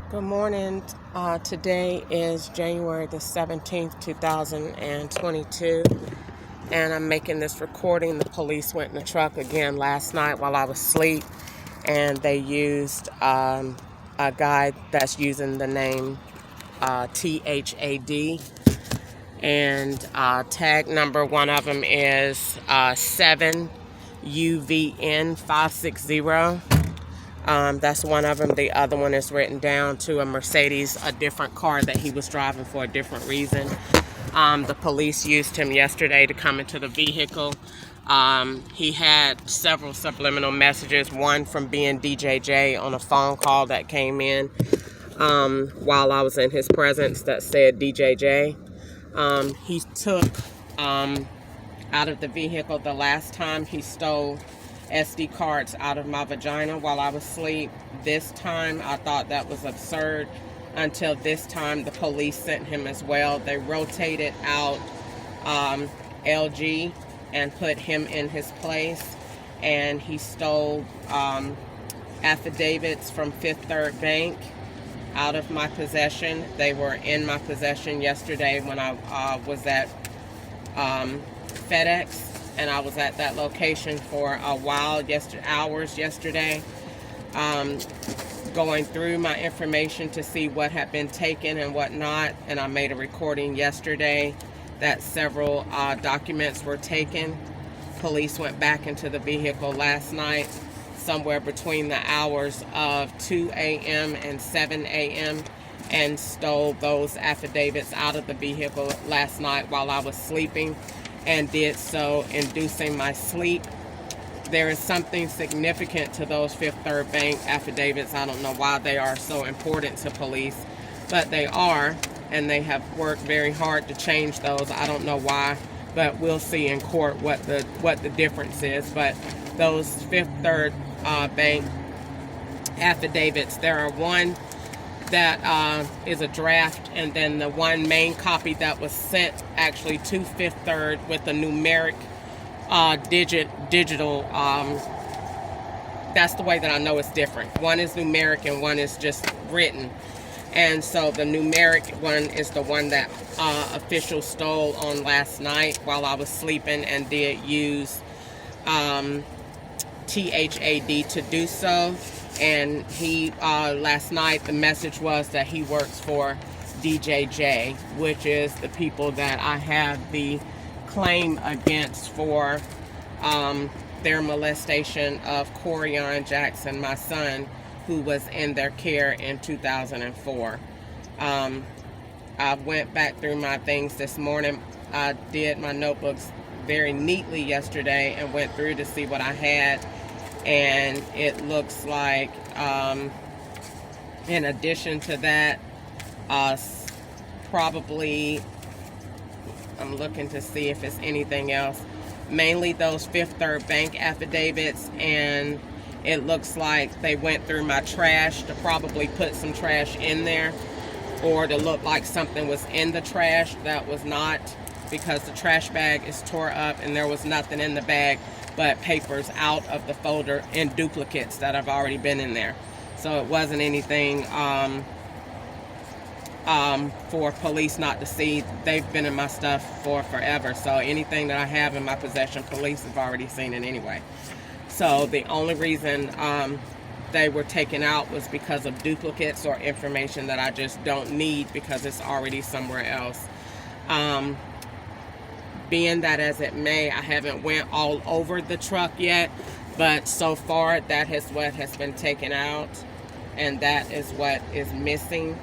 Good morning. Today is January the 17th, 2022, and I'm making this recording. The police went in the truck again last night while I was asleep, and they used a guy that's using the name THAD, and tag number one of them is 7UVN560. That's one of them. The other one is written down to a Mercedes, a different car that he was driving for a different reason. The police used him yesterday to come into the vehicle. He had several subliminal messages, one from being DJJ on a phone call that came in while I was in his presence that said DJJ. He took out of the vehicle the last time he stole SD cards out of my vagina while I was asleep. This time I thought that was absurd until this time the police sent him as well. They rotated out LG and put him in his place, and he stole affidavits from Fifth Third Bank out of my possession. They were in my possession yesterday when I was at FedEx, and I was at that location for a while, hours yesterday, going through my information to see what had been taken and what not. And I made a recording yesterday that several documents were taken. Police went back into the vehicle last night, somewhere between the hours of 2 a.m. and 7 a.m. and stole those affidavits out of the vehicle last night while I was sleeping, and did so inducing my sleep. There is something significant to those Fifth Third Bank affidavits. I don't know why they are so important to police, but they are, and they have worked very hard to change those. I don't know why, but we'll see in court what the difference is. But those Fifth Third Bank affidavits, there are one that is a draft, and then the one main copy that was sent actually to Fifth Third with a numeric digital. That's the way that I know it's different. One is numeric and one is just written. And so the numeric one is the one that official stole on last night while I was sleeping, and did use THAD to do so. And he last night the message was that he works for DJJ, which is the people that I have the claim against for their molestation of Corian Jackson, my son, who was in their care in 2004. I went back through my things this morning. I did my notebooks very neatly yesterday and went through to see what I had. And it looks like, in addition to that, probably, I'm looking to see if it's anything else, mainly those Fifth Third Bank affidavits, and it looks like they went through my trash to probably put some trash in there, or to look like something was in the trash that was not, because the trash bag is tore up and there was nothing in the bag but papers out of the folder and duplicates that have already been in there. So it wasn't anything for police not to see. They've been in my stuff for forever. So anything that I have in my possession, police have already seen it anyway. So the only reason they were taken out was because of duplicates or information that I just don't need because it's already somewhere else. Being that as it may, I haven't went all over the truck yet, but so far that is what has been taken out, and that is what is missing.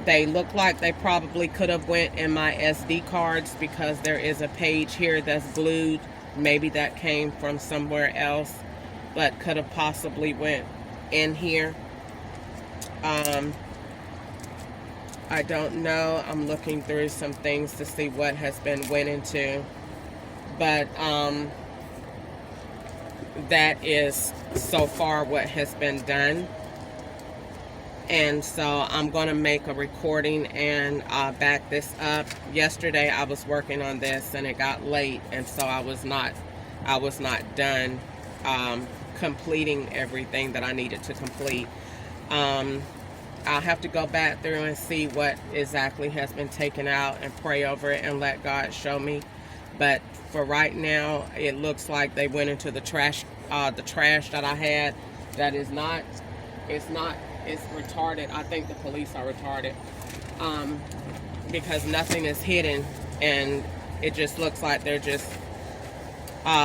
They look like they probably could have went in my SD cards because there is a page here that's glued. Maybe that came from somewhere else, but could have possibly went in here. I don't know. I'm looking through some things to see what has been went into, but that is so far what has been done. And so I'm going to make a recording and back this up. Yesterday I was working on this and it got late, and so I was not done completing everything that I needed to complete. I'll have to go back through and see what exactly has been taken out and pray over it and let God show me. But for right now, it looks like they went into the trash that I had. That is not, it's retarded. I think the police are retarded, because nothing is hidden, and it just looks like they're just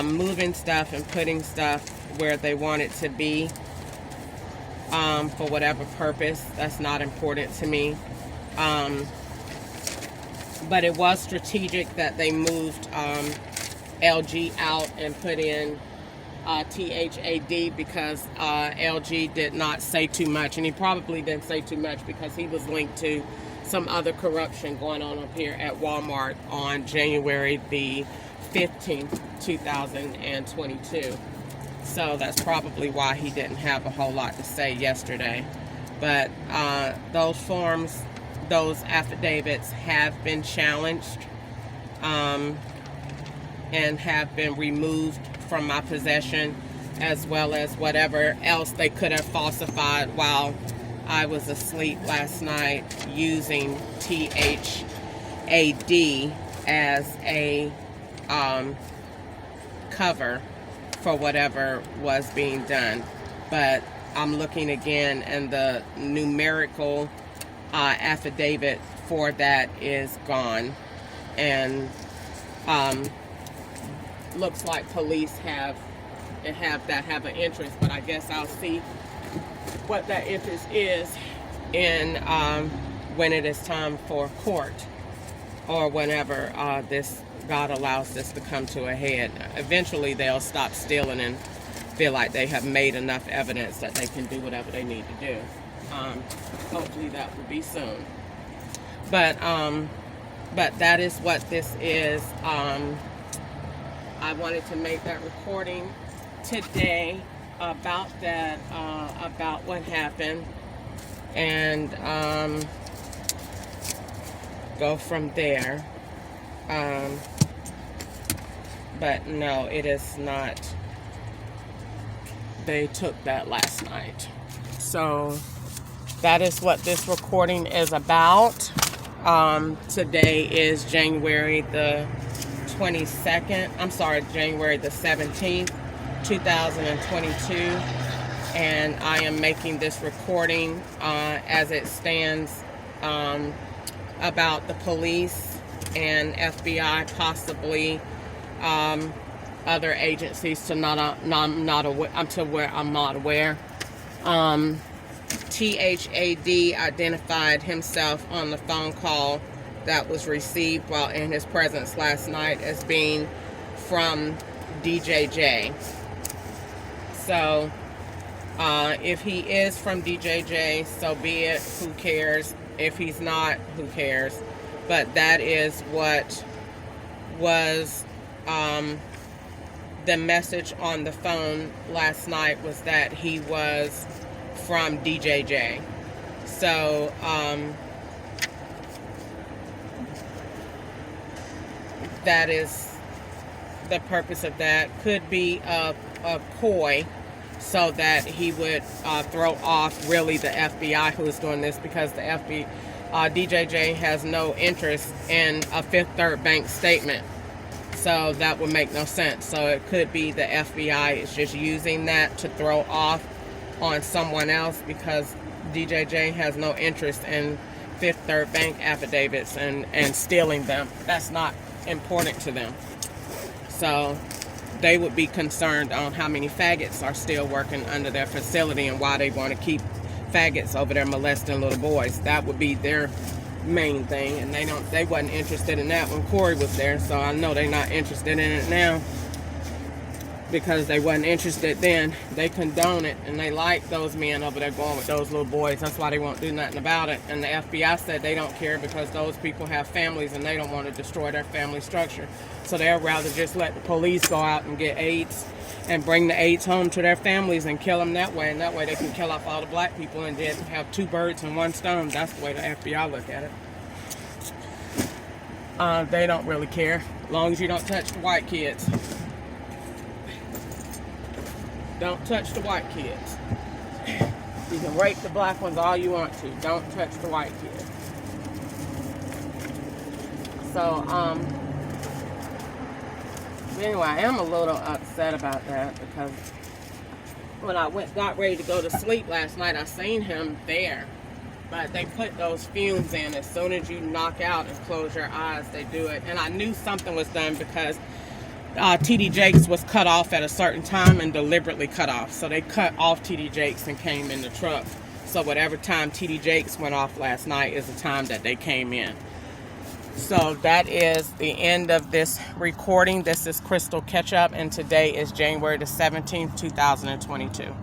moving stuff and putting stuff where they want it to be, for whatever purpose. That's not important to me. But it was strategic that they moved LG out and put in THAD, because LG did not say too much, and he probably didn't say too much because he was linked to some other corruption going on up here at Walmart on January the 15th, 2022. So that's probably why he didn't have a whole lot to say yesterday. But those forms, those affidavits have been challenged, and have been removed from my possession, as well as whatever else they could have falsified while I was asleep last night, using THAD as a cover for whatever was being done. But I'm looking again, and the numerical affidavit for that is gone, and looks like police have an interest, but I guess I'll see what that interest is in when it is time for court, or whenever God allows this to come to a head. Eventually they'll stop stealing and feel like they have made enough evidence that they can do whatever they need to do. Hopefully that will be soon. But that is what this is. I wanted to make that recording today about that, about what happened, and go from there. But no, it is not. They took that last night. So that is what this recording is about. Today is January the 22nd. I'm sorry, January the 17th, 2022. And I am making this recording as it stands, about the police and FBI, possibly other agencies I'm not aware. THAD identified himself on the phone call that was received while in his presence last night as being from DJJ. So if he is from DJJ, so be it. Who cares? If he's not, who cares? But that is what was the message on the phone last night, was that he was from DJJ. So that is the purpose of that. Could be a ploy so that he would throw off really the FBI who is doing this, because the DJJ has no interest in a Fifth Third Bank statement. So that would make no sense. So it could be the FBI is just using that to throw off on someone else, because DJJ has no interest in Fifth Third Bank affidavits and stealing them. That's not important to them. So they would be concerned on how many faggots are still working under their facility and why they want to keep faggots over there molesting little boys. That would be their main thing, and they wasn't interested in that when Corey was there. So I know they're not interested in it now, because they wasn't interested then. They condone it, and they like those men over there going with those little boys. That's why they won't do nothing about it. And the FBI said they don't care, because those people have families and they don't want to destroy their family structure. So they'd rather just let the police go out and get AIDS and bring the AIDS home to their families and kill them that way. And that way they can kill off all the black people and then have two birds and one stone. That's the way the FBI look at it. They don't really care, as long as you don't touch the white kids. Don't touch the white kids. You can rape the black ones all you want to. Don't touch the white kids. So, anyway, I am a little upset about that because when I got ready to go to sleep last night, I seen him there. But they put those fumes in. As soon as you knock out and close your eyes, they do it. And I knew something was done because TD Jakes was cut off at a certain time and deliberately cut off. So they cut off TD Jakes and came in the truck. So whatever time TD Jakes went off last night is the time that they came in. So that is the end of this recording. This is Crystal Ketchup, and today is January the 17th, 2022.